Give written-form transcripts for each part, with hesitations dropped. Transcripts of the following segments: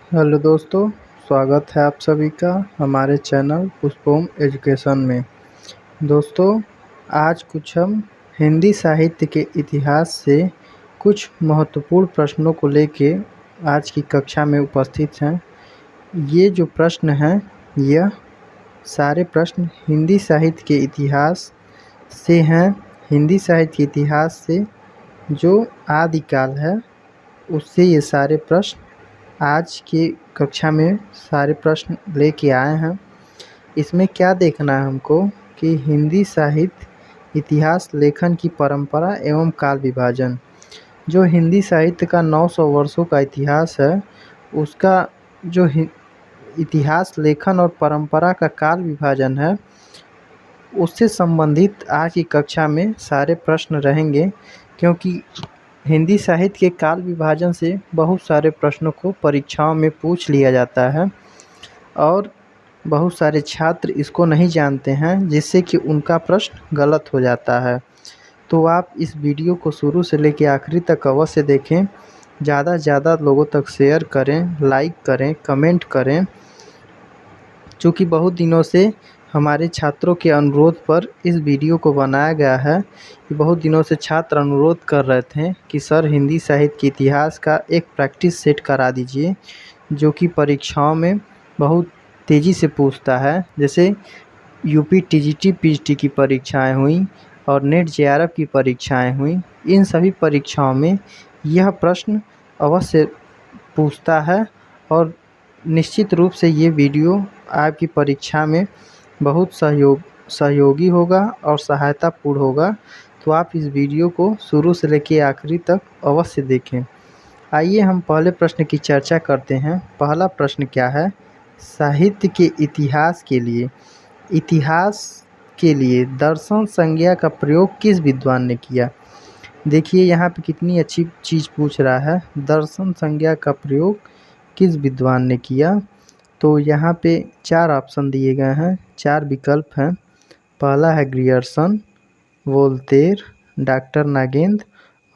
Hello दोस्तों, स्वागत है आप सभी का हमारे चैनल पुष्पोम एजुकेशन में। दोस्तों, आज कुछ हम हिंदी साहित्य के इतिहास से कुछ महत्वपूर्ण प्रश्नों को लेके आज की कक्षा में उपस्थित हैं। ये जो प्रश्न हैं, यह सारे प्रश्न हिंदी साहित्य के इतिहास से हैं। हिंदी साहित्य के इतिहास से जो आदिकाल है, उससे ये सारे प्रश्न आज की कक्षा में सारे प्रश्न लेके आए हैं। इसमें क्या देखना है हमको कि हिंदी साहित्य इतिहास लेखन की परंपरा एवं काल विभाजन। जो हिंदी साहित्य का 900 वर्षों का इतिहास है, उसका जो इतिहास लेखन और परंपरा का काल विभाजन है, उससे संबंधित आज की कक्षा में सारे प्रश्न रहेंगे। क्योंकि हिंदी साहित्य के काल विभाजन से बहुत सारे प्रश्नों को परीक्षाओं में पूछ लिया जाता है और बहुत सारे छात्र इसको नहीं जानते हैं, जिससे कि उनका प्रश्न गलत हो जाता है। तो आप इस वीडियो को शुरू से लेकर आखिरी तक अवश्य देखें। ज़्यादा से ज़्यादा लोगों तक शेयर करें, लाइक करें, कमेंट करें। चूँकि बहुत दिनों से हमारे छात्रों के अनुरोध पर इस वीडियो को बनाया गया है। कि बहुत दिनों से छात्र अनुरोध कर रहे थे कि सर हिंदी साहित्य के इतिहास का एक प्रैक्टिस सेट करा दीजिए, जो कि परीक्षाओं में बहुत तेज़ी से पूछता है। जैसे यूपी टीजीटी पीजीटी की परीक्षाएं हुई और नेट जेआरएफ की परीक्षाएं हुई, इन सभी परीक्षाओं में यह प्रश्न अवश्य पूछता है और निश्चित रूप से ये वीडियो आपकी परीक्षा में बहुत सहयोगी होगा और सहायतापूर्ण होगा। तो आप इस वीडियो को शुरू से लेकर आखिरी तक अवश्य देखें। आइए हम पहले प्रश्न की चर्चा करते हैं। पहला प्रश्न क्या है? साहित्य के इतिहास के लिए दर्शन संज्ञा का प्रयोग किस विद्वान ने किया? देखिए यहाँ पे कितनी अच्छी चीज़ पूछ रहा है। दर्शन संज्ञा का प्रयोग किस विद्वान ने किया? तो यहाँ पे 4 ऑप्शन दिए गए हैं, 4 विकल्प हैं। पहला है ग्रियर्सन, वोल्टेयर, डॉक्टर नागेंद्र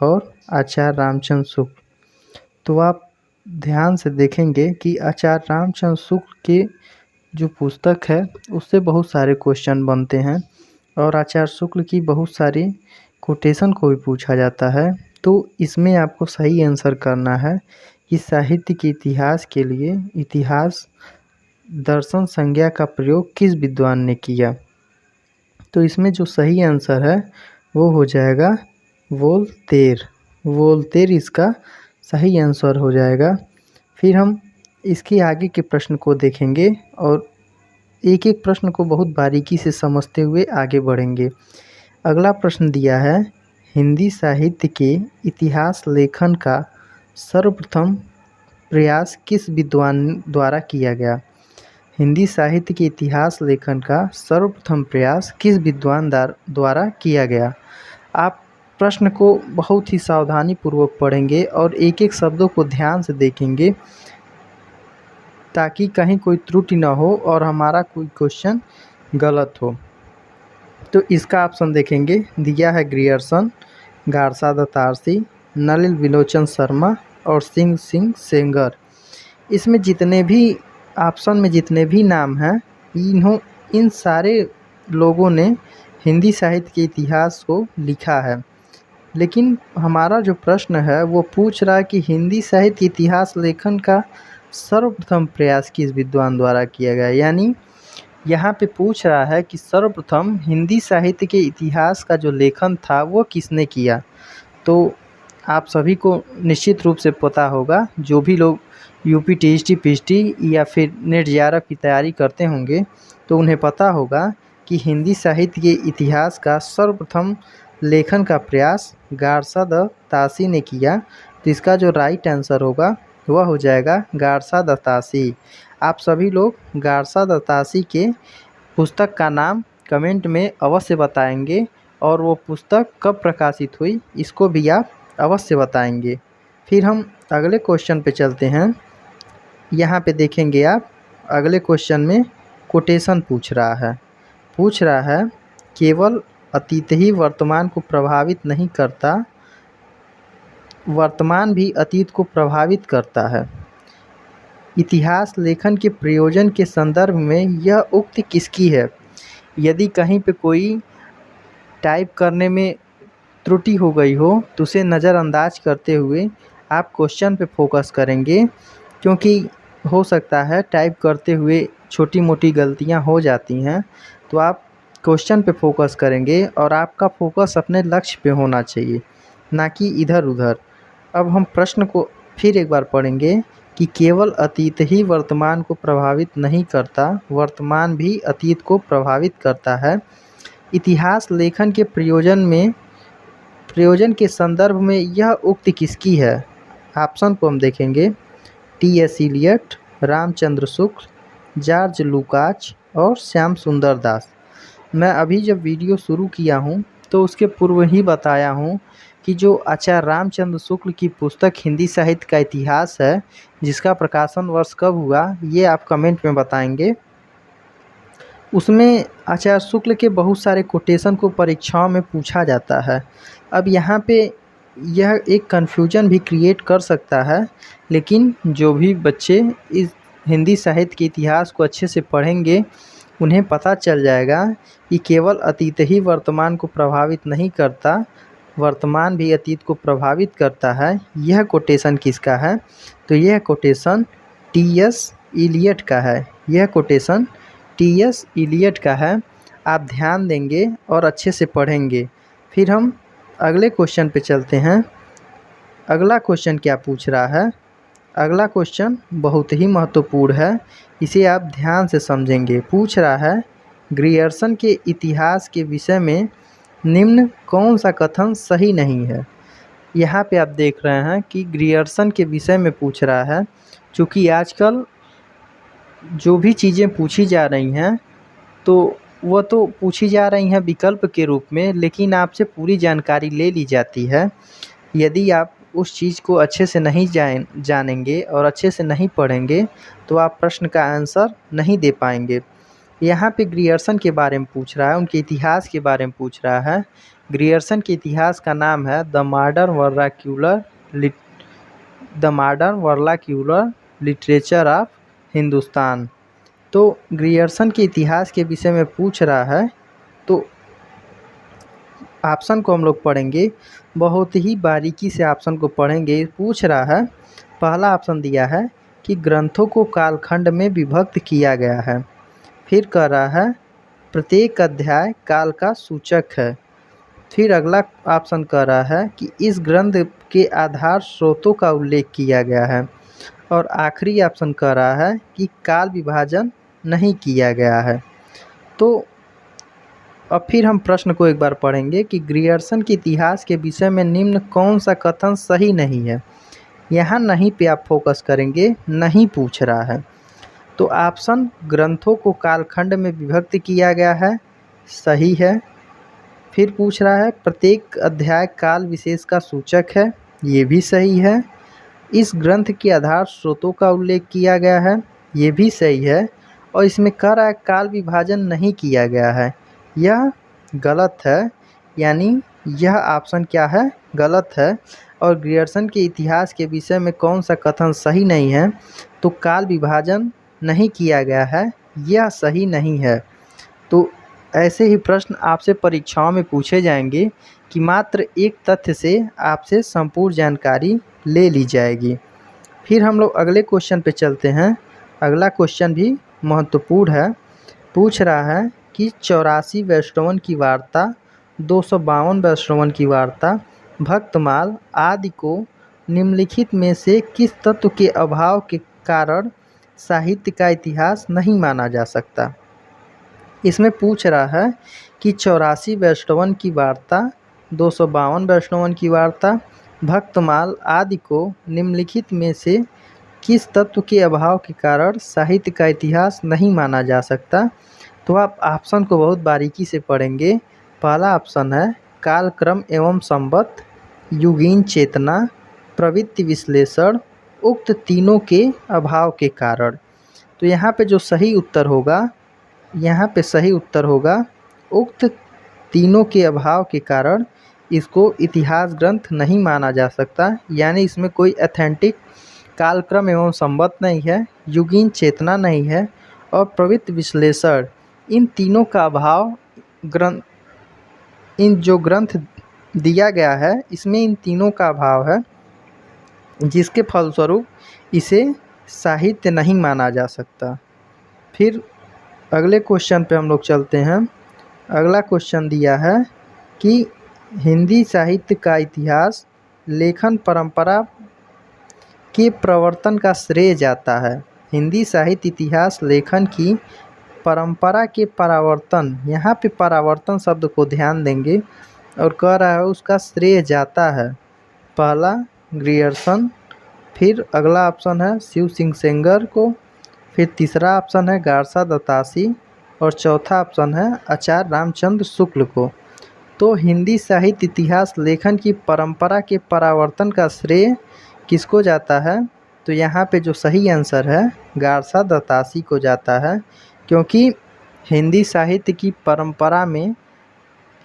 और आचार्य रामचंद्र शुक्ल। तो आप ध्यान से देखेंगे कि आचार्य रामचंद्र शुक्ल के जो पुस्तक है, उससे बहुत सारे क्वेश्चन बनते हैं और आचार्य शुक्ल की बहुत सारी कोटेशन को भी पूछा जाता है। तो इसमें आपको सही आंसर करना है कि साहित्य के इतिहास के लिए इतिहास दर्शन संज्ञा का प्रयोग किस विद्वान ने किया? तो इसमें जो सही आंसर है वो हो जाएगा वोल्टेयर। वोल्टेयर इसका सही आंसर हो जाएगा। फिर हम इसके आगे के प्रश्न को देखेंगे और एक एक प्रश्न को बहुत बारीकी से समझते हुए आगे बढ़ेंगे। अगला प्रश्न दिया है, हिंदी साहित्य के इतिहास लेखन का सर्वप्रथम प्रयास किस विद्वान द्वारा किया गया? हिंदी साहित्य के इतिहास लेखन का सर्वप्रथम प्रयास किस विद्वान द्वारा किया गया? आप प्रश्न को बहुत ही सावधानी पूर्वक पढ़ेंगे और एक एक शब्दों को ध्यान से देखेंगे, ताकि कहीं कोई त्रुटि न हो और हमारा कोई क्वेश्चन गलत हो। तो इसका ऑप्शन देखेंगे, दिया है ग्रियर्सन, गारसा दत्तारसी, नलिन विलोचन शर्मा और सिंह सेंगर। इसमें जितने भी ऑप्शन में जितने भी नाम हैं, इन सारे लोगों ने हिंदी साहित्य के इतिहास को लिखा है। लेकिन हमारा जो प्रश्न है वो पूछ रहा है कि हिंदी साहित्य इतिहास लेखन का सर्वप्रथम प्रयास किस विद्वान द्वारा किया गया। यानी यहाँ पे पूछ रहा है कि सर्वप्रथम हिंदी साहित्य के इतिहास का जो लेखन था वो किसने किया। तो आप सभी को निश्चित रूप से पता होगा, जो भी लोग यूपी टीजीटी पीजीटी या फिर नेट जेआरएफ की तैयारी करते होंगे, तो उन्हें पता होगा कि हिंदी साहित्य के इतिहास का सर्वप्रथम लेखन का प्रयास गारसा दत्तासी ने किया। तो इसका जो राइट आंसर होगा वह हो जाएगा गारसा दत्तासी। आप सभी लोग गारसा दत्तासी के पुस्तक का नाम कमेंट में अवश्य बताएंगे और वो पुस्तक कब प्रकाशित हुई इसको भी आप अवश्य बताएंगे। फिर हम अगले क्वेश्चन पे चलते हैं। यहाँ पे देखेंगे आप, अगले क्वेश्चन में कोटेशन पूछ रहा है केवल अतीत ही वर्तमान को प्रभावित नहीं करता, वर्तमान भी अतीत को प्रभावित करता है। इतिहास लेखन के प्रयोजन के संदर्भ में यह उक्ति किसकी है। यदि कहीं पे कोई टाइप करने में त्रुटि हो गई हो तो उसे नज़रअंदाज करते हुए आप क्वेश्चन पे फोकस करेंगे, क्योंकि हो सकता है टाइप करते हुए छोटी मोटी गलतियां हो जाती हैं। तो आप क्वेश्चन पे फोकस करेंगे और आपका फोकस अपने लक्ष्य पे होना चाहिए, ना कि इधर उधर। अब हम प्रश्न को फिर एक बार पढ़ेंगे कि केवल अतीत ही वर्तमान को प्रभावित नहीं करता, वर्तमान भी अतीत को प्रभावित करता है। इतिहास लेखन के प्रयोजन के संदर्भ में यह उक्ति किसकी है। ऑप्शन को हम देखेंगे, T.S.. Elliot, Ramchandra Shukla, George लुकाच और श्याम सुंदर दास। मैं अभी जब वीडियो शुरू किया हूँ तो उसके पूर्व ही बताया हूँ कि जो आचार्य रामचंद्र शुक्ल की पुस्तक हिंदी साहित्य का इतिहास है, जिसका प्रकाशन वर्ष कब हुआ ये आप कमेंट में बताएंगे, उसमें आचार्य शुक्ल के बहुत सारे कोटेशन को परीक्षाओं में पूछा जाता है। अब यहाँ पे यह एक कन्फ्यूजन भी क्रिएट कर सकता है, लेकिन जो भी बच्चे इस हिंदी साहित्य के इतिहास को अच्छे से पढ़ेंगे उन्हें पता चल जाएगा कि केवल अतीत ही वर्तमान को प्रभावित नहीं करता, वर्तमान भी अतीत को प्रभावित करता है। यह कोटेशन किसका है, तो यह कोटेशन टी.एस. इलियट का है। यह कोटेशन टी.एस. इलियट का है। आप ध्यान देंगे और अच्छे से पढ़ेंगे। फिर हम अगले क्वेश्चन पे चलते हैं। अगला क्वेश्चन क्या पूछ रहा है। अगला क्वेश्चन बहुत ही महत्वपूर्ण है, इसे आप ध्यान से समझेंगे। पूछ रहा है, ग्रियर्सन के इतिहास के विषय में निम्न कौन सा कथन सही नहीं है। यहाँ पे आप देख रहे हैं कि ग्रियर्सन के विषय में पूछ रहा है। चूँकि आजकल जो भी चीज़ें पूछी जा रही हैं तो वह तो पूछी जा रही हैं विकल्प के रूप में, लेकिन आपसे पूरी जानकारी ले ली जाती है। यदि आप उस चीज़ को अच्छे से नहीं जानेंगे और अच्छे से नहीं पढ़ेंगे तो आप प्रश्न का आंसर नहीं दे पाएंगे। यहाँ पे ग्रियर्सन के बारे में पूछ रहा है, उनके इतिहास के बारे में पूछ रहा है। ग्रियर्सन के इतिहास का नाम है the modern vernacular literature of Hindustan. तो ग्रियर्सन के इतिहास के विषय में पूछ रहा है, तो ऑप्शन को हम लोग पढ़ेंगे, बहुत ही बारीकी से ऑप्शन को पढ़ेंगे। पूछ रहा है, पहला ऑप्शन दिया है कि ग्रंथों को कालखंड में विभक्त किया गया है। फिर कह रहा है प्रत्येक अध्याय काल का सूचक है। फिर अगला ऑप्शन कह रहा है कि इस ग्रंथ के आधार स्रोतों का उल्लेख किया गया है। और आखिरी ऑप्शन कह रहा है कि काल विभाजन नहीं किया गया है। तो अब फिर हम प्रश्न को एक बार पढ़ेंगे कि ग्रियर्सन के इतिहास के विषय में निम्न कौन सा कथन सही नहीं है। यहाँ नहीं पे आप फोकस करेंगे, नहीं पूछ रहा है। तो ऑप्शन ग्रंथों को कालखंड में विभक्त किया गया है, सही है। फिर पूछ रहा है प्रत्येक अध्याय काल विशेष का सूचक है, ये भी सही है। इस ग्रंथ के आधार स्रोतों का उल्लेख किया गया है, ये भी सही है। और इसमें कह रहा है काल विभाजन नहीं किया गया है, यह गलत है। यानी यह ऑप्शन क्या है, गलत है। और ग्रियर्सन के इतिहास के विषय में कौन सा कथन सही नहीं है, तो काल विभाजन नहीं किया गया है, यह सही नहीं है। तो ऐसे ही प्रश्न आपसे परीक्षाओं में पूछे जाएंगे कि मात्र एक तथ्य से आपसे संपूर्ण जानकारी ले ली जाएगी। फिर हम लोग अगले क्वेश्चन पे चलते हैं। अगला क्वेश्चन भी महत्वपूर्ण है। पूछ रहा है कि 84 वैष्णवन की वार्ता, 252 वैष्णवन की वार्ता, भक्तमाल आदि को निम्नलिखित में से किस तत्व के अभाव के कारण साहित्य का इतिहास नहीं माना जा सकता। इसमें पूछ रहा है कि 84 वैष्णवन की वार्ता, 252 वैष्णवन की वार्ता, भक्तमाल आदि को निम्नलिखित में से किस तत्व के अभाव के कारण साहित्य का इतिहास नहीं माना जा सकता। तो आप ऑप्शन को बहुत बारीकी से पढ़ेंगे। पहला ऑप्शन है कालक्रम एवं संबत, युगीन चेतना, प्रवृत्ति विश्लेषण, उक्त तीनों के अभाव के कारण। तो यहाँ पे जो सही उत्तर होगा, यहाँ पे सही उत्तर होगा उक्त तीनों के अभाव के कारण इसको इतिहास ग्रंथ नहीं माना जा सकता। यानी इसमें कोई ऑथेंटिक कालक्रम एवं संबद्ध नहीं है, युगीन चेतना नहीं है और प्रवृत्ति विश्लेषण, इन तीनों का अभाव इन जो ग्रंथ दिया गया है इसमें इन तीनों का अभाव है, जिसके फलस्वरूप इसे साहित्य नहीं माना जा सकता। फिर अगले क्वेश्चन पे हम लोग चलते हैं। अगला क्वेश्चन दिया है कि हिंदी साहित्य का इतिहास लेखन परंपरा के प्रवर्तन का श्रेय जाता है। हिंदी साहित्य इतिहास लेखन की परंपरा के परावर्तन, यहाँ पे परावर्तन शब्द को ध्यान देंगे और कह रहा है उसका श्रेय जाता है। पहला ग्रियर्सन, फिर अगला ऑप्शन है शिव सिंह सेंगर को, फिर तीसरा ऑप्शन है गारसा दत्तासी और चौथा ऑप्शन है आचार्य रामचंद्र शुक्ल को। तो हिंदी साहित्य इतिहास लेखन की परंपरा के परावर्तन का श्रेय किसको जाता है? तो यहाँ पे जो सही आंसर है गारसा दत्तासी को जाता है, क्योंकि हिंदी साहित्य की परंपरा में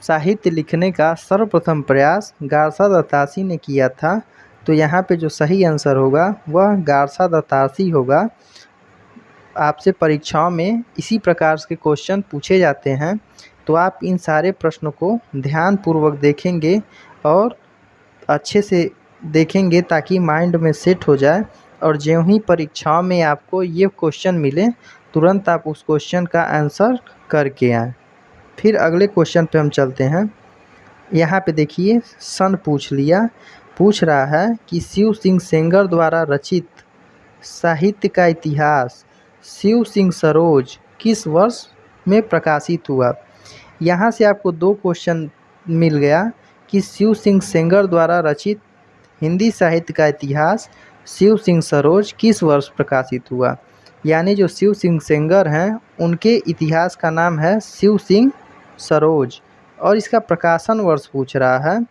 साहित्य लिखने का सर्वप्रथम प्रयास गारसा दत्तासी ने किया था। तो यहाँ पे जो सही आंसर होगा वह गारसा दत्तासी होगा। आपसे परीक्षाओं में इसी प्रकार के क्वेश्चन पूछे जाते हैं, तो आप इन सारे प्रश्नों को ध्यानपूर्वक देखेंगे और अच्छे से देखेंगे ताकि माइंड में सेट हो जाए, और ज्यों ही परीक्षाओं में आपको ये क्वेश्चन मिले तुरंत आप उस क्वेश्चन का आंसर करके आएँ। फिर अगले क्वेश्चन पे हम चलते हैं। यहाँ पे देखिए सन पूछ रहा है कि शिव सिंह सेंगर द्वारा रचित साहित्य का इतिहास शिव सिंह सरोज किस वर्ष में प्रकाशित हुआ। यहाँ से आपको दो क्वेश्चन मिल गया कि शिव सिंह सेंगर द्वारा रचित हिंदी साहित्य का इतिहास शिव सिंह सरोज किस वर्ष प्रकाशित हुआ। यानी जो शिव सिंह सेंगर हैं उनके इतिहास का नाम है शिव सिंह सरोज, और इसका प्रकाशन वर्ष पूछ रहा है।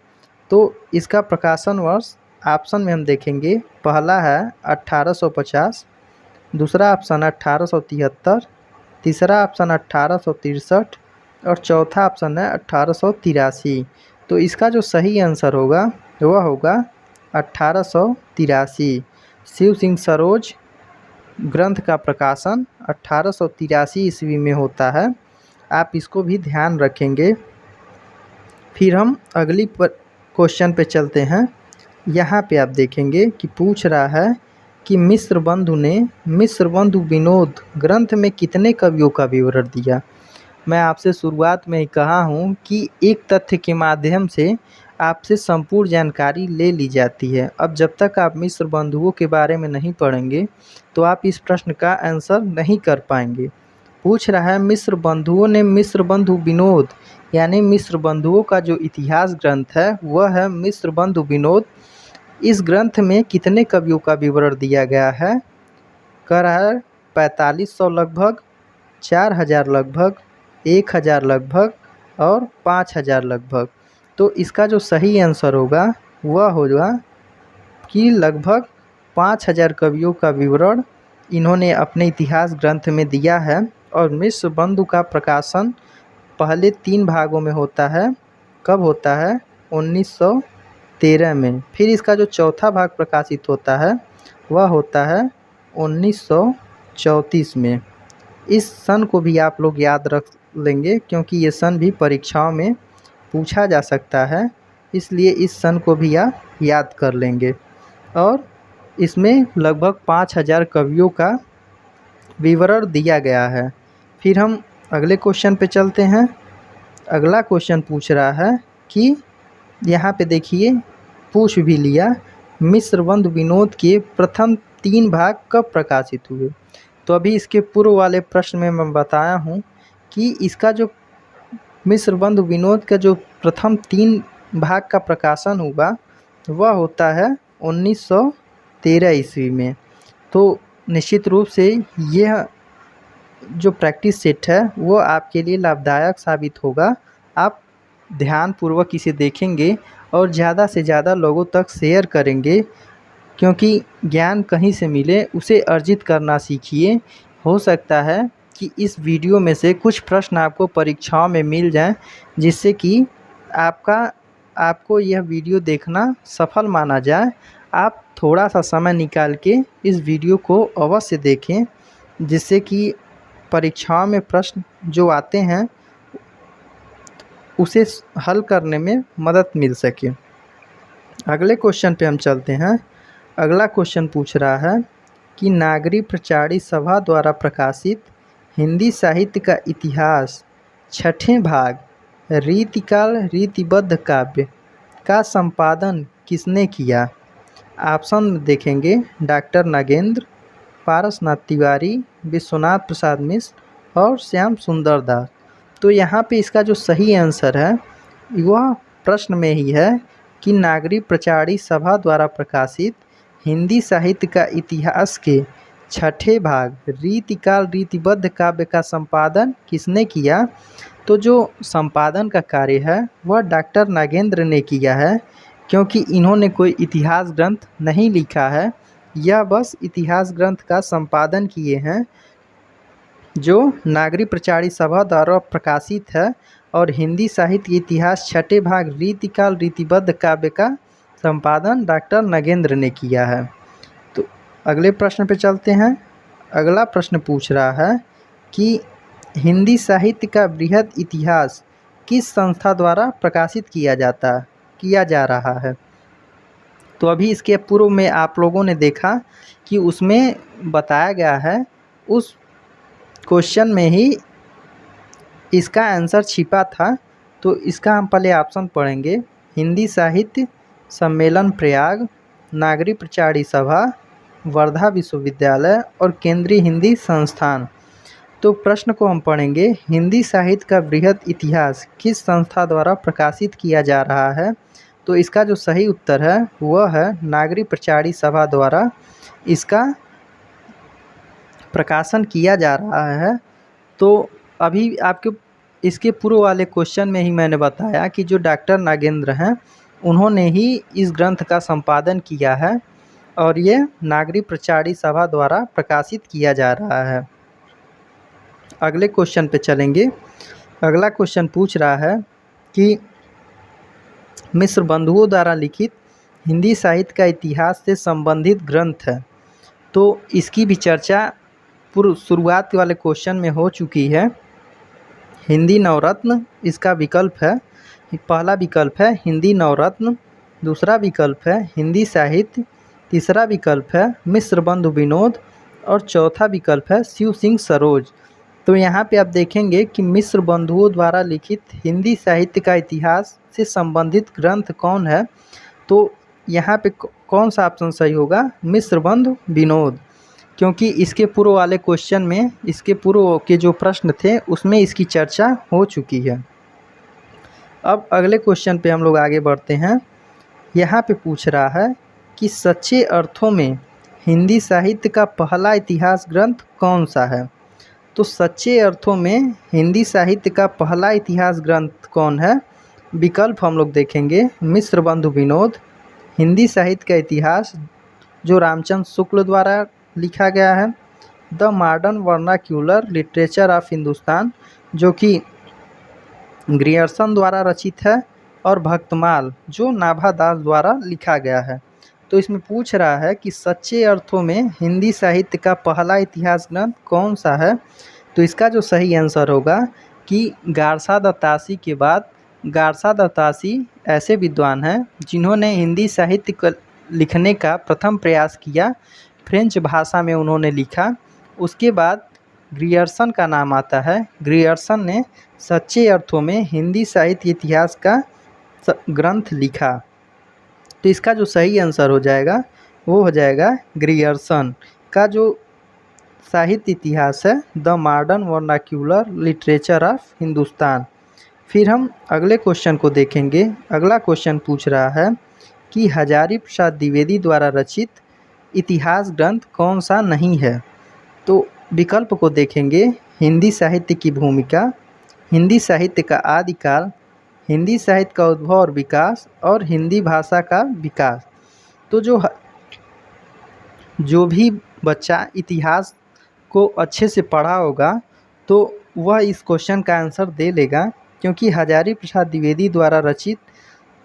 तो इसका प्रकाशन वर्ष ऑप्शन में हम देखेंगे, पहला है 1850, दूसरा ऑप्शन 1873, तीसरा ऑप्शन 1863 और चौथा ऑप्शन है 1883। तो इसका जो सही आंसर होगा वह होगा 1883। शिव सिंह सरोज ग्रंथ का प्रकाशन 1883 ईस्वी में होता है। आप इसको भी ध्यान रखेंगे। फिर हम अगली क्वेश्चन पे चलते हैं। यहाँ पे आप देखेंगे कि पूछ रहा है कि मिश्र बंधु विनोद ग्रंथ में कितने कवियों का विवरण दिया। मैं आपसे शुरुआत में ही कहा हूँ कि एक तथ्य के माध्यम से आपसे संपूर्ण जानकारी ले ली जाती है। अब जब तक आप मिश्र बंधुओं के बारे में नहीं पढ़ेंगे तो आप इस प्रश्न का आंसर नहीं कर पाएंगे। पूछ रहा है मिश्र बंधुओं ने मिश्र बंधु विनोद, यानी मिश्र बंधुओं का जो इतिहास ग्रंथ है वह है मिश्र बंधु विनोद। इस ग्रंथ में कितने कवियों का विवरण दिया गया है? कह रहा है 4500 लगभग, 4000 लगभग, 1000 लगभग और 5000 लगभग। तो इसका जो सही आंसर होगा वह होगा कि लगभग 5000 कवियों का विवरण इन्होंने अपने इतिहास ग्रंथ में दिया है। और मिश्र बंधु का प्रकाशन पहले 3 भागों में होता है। कब होता है? 1913 में। फिर इसका जो चौथा भाग प्रकाशित होता है वह होता है 1934 में। इस सन को भी आप लोग याद रख लेंगे, क्योंकि ये सन भी परीक्षाओं में पूछा जा सकता है, इसलिए इस सन को भी आप याद कर लेंगे। और इसमें लगभग 5000 कवियों का विवरण दिया गया है। फिर हम अगले क्वेश्चन पे चलते हैं। अगला क्वेश्चन पूछ रहा है कि यहाँ पे देखिए पूछ भी लिया, मिश्र बंधु विनोद के प्रथम 3 भाग कब प्रकाशित हुए। तो अभी इसके पूर्व वाले प्रश्न में मैं बताया हूँ कि इसका जो मिश्र बंधु विनोद का जो प्रथम 3 भाग का प्रकाशन हुआ वह होता है 1913 ईस्वी में। तो निश्चित रूप से यह जो प्रैक्टिस सेट है वो आपके लिए लाभदायक साबित होगा। आप ध्यानपूर्वक इसे देखेंगे और ज़्यादा से ज़्यादा लोगों तक शेयर करेंगे, क्योंकि ज्ञान कहीं से मिले उसे अर्जित करना सीखिए। हो सकता है कि इस वीडियो में से कुछ प्रश्न आपको परीक्षाओं में मिल जाएं, जिससे कि आपको यह वीडियो देखना सफल माना जाए। आप थोड़ा सा समय निकाल के इस वीडियो को अवश्य देखें, जिससे कि परीक्षाओं में प्रश्न जो आते हैं उसे हल करने में मदद मिल सके। अगले क्वेश्चन पे हम चलते हैं। अगला क्वेश्चन पूछ रहा है कि नागरी प्रचारी सभा द्वारा प्रकाशित हिंदी साहित्य का इतिहास छठे भाग रीतिकाल रीतिबद्ध काव्य का संपादन किसने किया? ऑप्शन देखेंगे डॉक्टर नागेंद्र, पारसनाथ तिवारी, विश्वनाथ प्रसाद मिश्र और श्याम सुंदर दास। तो यहाँ पे इसका जो सही आंसर है वह प्रश्न में ही है कि नागरी प्रचारी सभा द्वारा प्रकाशित हिंदी साहित्य का इतिहास के छठे भाग रीतिकाल रीतिबद्ध काव्य का संपादन किसने किया? तो जो संपादन का कार्य है वह डॉक्टर नागेंद्र ने किया है, क्योंकि इन्होंने कोई इतिहास ग्रंथ नहीं लिखा है, यह बस इतिहास ग्रंथ का संपादन किए हैं जो नागरी प्रचारी सभा द्वारा प्रकाशित है। और हिंदी साहित्य इतिहास छठे भाग रीतिकाल रीतिबद्ध काव्य का संपादन डॉक्टर नागेंद्र ने किया है। तो अगले प्रश्न पे चलते हैं। अगला प्रश्न पूछ रहा है कि हिंदी साहित्य का बृहद इतिहास किस संस्था द्वारा प्रकाशित किया जा रहा है? तो अभी इसके पूर्व में आप लोगों ने देखा कि उसमें बताया गया है, उस क्वेश्चन में ही इसका आंसर छिपा था। तो इसका हम पहले ऑप्शन पढ़ेंगे। हिंदी साहित्य सम्मेलन प्रयाग, नागरी प्रचारी सभा, वर्धा विश्वविद्यालय और केंद्रीय हिंदी संस्थान। तो प्रश्न को हम पढ़ेंगे, हिंदी साहित्य का बृहद इतिहास किस संस्था द्वारा प्रकाशित किया जा रहा है? तो इसका जो सही उत्तर है वह है नागरी प्रचारी सभा द्वारा इसका प्रकाशन किया जा रहा है। तो अभी आपके इसके पूर्व वाले क्वेश्चन में ही मैंने बताया कि जो डॉक्टर नागेंद्र हैं उन्होंने ही इस ग्रंथ का संपादन किया है और ये नागरी प्रचारी सभा द्वारा प्रकाशित किया जा रहा है। अगले क्वेश्चन पे चलेंगे। अगला क्वेश्चन पूछ रहा है कि मिश्र बंधुओं द्वारा लिखित हिंदी साहित्य का इतिहास से संबंधित ग्रंथ है। तो इसकी भी चर्चा पूर्व शुरुआत वाले क्वेश्चन में हो चुकी है। हिंदी नवरत्न इसका विकल्प है। पहला विकल्प है हिंदी नवरत्न, दूसरा विकल्प है हिंदी साहित्य, तीसरा विकल्प है मिश्र बंधु विनोद और चौथा विकल्प है शिव सिंह सरोज। तो यहाँ पे आप देखेंगे कि मिश्र बंधुओं द्वारा लिखित हिंदी साहित्य का इतिहास से संबंधित ग्रंथ कौन है? तो यहाँ पे कौन सा ऑप्शन सही होगा? मिश्र बंधु विनोद, क्योंकि इसके पूर्व वाले क्वेश्चन में इसके पूर्व के जो प्रश्न थे उसमें इसकी चर्चा हो चुकी है। अब अगले क्वेश्चन पे हम लोग आगे बढ़ते हैं। यहाँ पे पूछ रहा है कि सच्चे अर्थों में हिंदी साहित्य का पहला इतिहास ग्रंथ कौन सा है? तो सच्चे अर्थों में हिंदी साहित्य का पहला इतिहास ग्रंथ कौन है? विकल्प हम लोग देखेंगे मिश्र बंधु विनोद, हिंदी साहित्य का इतिहास जो रामचंद्र शुक्ल द्वारा लिखा गया है, the modern vernacular literature of Hindustan जो कि ग्रियर्सन द्वारा रचित है, और भक्तमाल जो नाभा दास द्वारा लिखा गया है। तो इसमें पूछ रहा है कि सच्चे अर्थों में हिंदी साहित्य का पहला इतिहास ग्रंथ कौन सा है? तो इसका जो सही आंसर होगा कि गारसा दत्तासी के बाद गारसा दत्तासी ऐसे विद्वान हैं जिन्होंने हिंदी साहित्य को लिखने का प्रथम प्रयास किया, फ्रेंच भाषा में उन्होंने लिखा। उसके बाद ग्रियर्सन का नाम आता है। ग्रियर्सन ने सच्चे अर्थों में हिंदी साहित्य इतिहास का ग्रंथ लिखा। तो इसका जो सही आंसर हो जाएगा वो हो जाएगा ग्रियर्सन का जो साहित्य इतिहास है, the modern vernacular literature of Hindustan. फिर हम अगले क्वेश्चन को देखेंगे। अगला क्वेश्चन पूछ रहा है कि हजारी प्रसाद द्विवेदी द्वारा रचित इतिहास ग्रंथ कौन सा नहीं है? तो विकल्प को देखेंगे हिंदी साहित्य की भूमिका, हिंदी साहित्य का आदिकाल, हिंदी साहित्य का उद्भव और विकास और हिंदी भाषा का विकास। तो जो भी बच्चा इतिहास को अच्छे से पढ़ा होगा तो वह इस क्वेश्चन का आंसर दे लेगा, क्योंकि हजारी प्रसाद द्विवेदी द्वारा रचित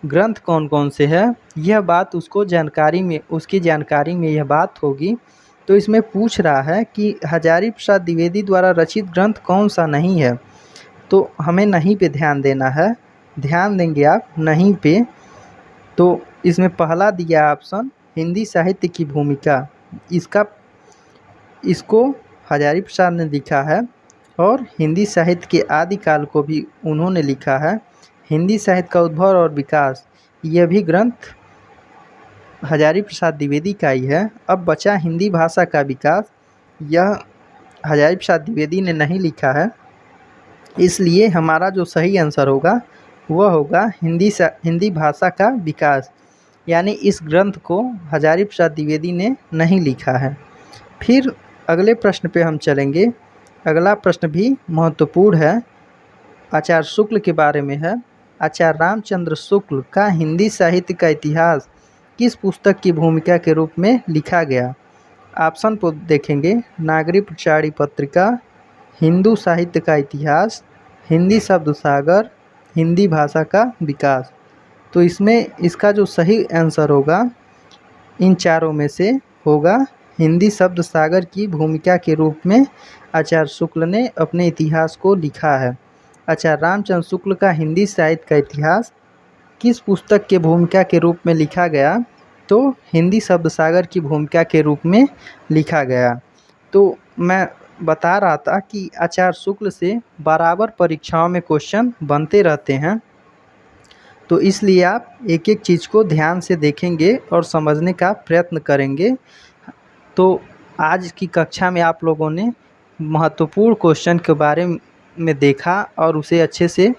ग्रंथ कौन कौन से हैं, यह बात उसकी जानकारी में यह बात होगी। तो इसमें पूछ रहा है कि हजारी प्रसाद द्विवेदी द्वारा रचित ग्रंथ कौन सा नहीं है। तो हमें नहीं पे ध्यान देना है, ध्यान देंगे आप नहीं पे। तो इसमें पहला दिया ऑप्शन हिंदी साहित्य की भूमिका, इसको हजारी प्रसाद ने लिखा है। और हिंदी साहित्य के आदिकाल को भी उन्होंने लिखा है। हिंदी साहित्य का उद्भव और विकास, यह भी ग्रंथ हजारी प्रसाद द्विवेदी का ही है। अब बचा हिंदी भाषा का विकास, यह हजारी प्रसाद द्विवेदी ने नहीं लिखा है, इसलिए हमारा जो सही आंसर होगा वह होगा हिंदी भाषा का विकास, यानी इस ग्रंथ को हजारी प्रसाद द्विवेदी ने नहीं लिखा है। फिर अगले प्रश्न पे हम चलेंगे। अगला प्रश्न भी महत्वपूर्ण है, आचार्य शुक्ल के बारे में है। आचार्य रामचंद्र शुक्ल का हिंदी साहित्य का इतिहास किस पुस्तक की भूमिका के रूप में लिखा गया। ऑप्शन को देखेंगे, नागरी प्रचारी पत्रिका, हिंदू साहित्य का इतिहास, हिंदी शब्द सागर, हिंदी भाषा का विकास। तो इसमें इसका जो सही आंसर होगा इन चारों में से होगा हिंदी शब्द सागर की भूमिका के रूप में आचार्य शुक्ल ने अपने इतिहास को लिखा है। आचार्य रामचंद्र शुक्ल का हिंदी साहित्य का इतिहास किस पुस्तक के भूमिका के रूप में लिखा गया, तो हिंदी शब्द सागर की भूमिका के रूप में लिखा गया। तो मैं बता रहा था कि आचार्य शुक्ल से बराबर परीक्षाओं में क्वेश्चन बनते रहते हैं, तो इसलिए आप एक एक चीज़ को ध्यान से देखेंगे और समझने का प्रयत्न करेंगे। तो आज की कक्षा में आप लोगों ने महत्वपूर्ण क्वेश्चन के बारे में देखा और उसे अच्छे से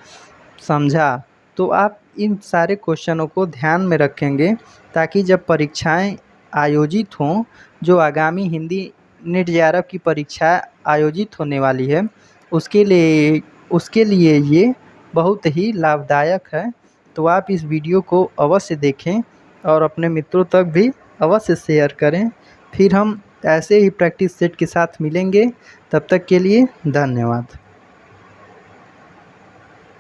समझा। तो आप इन सारे क्वेश्चनों को ध्यान में रखेंगे ताकि जब परीक्षाएं आयोजित हों, जो आगामी हिंदी नीट जेआरएफ की परीक्षा आयोजित होने वाली है, उसके लिए ये बहुत ही लाभदायक है। तो आप इस वीडियो को अवश्य देखें और अपने मित्रों तक भी अवश्य शेयर करें। फिर हम ऐसे ही प्रैक्टिस सेट के साथ मिलेंगे, तब तक के लिए धन्यवाद।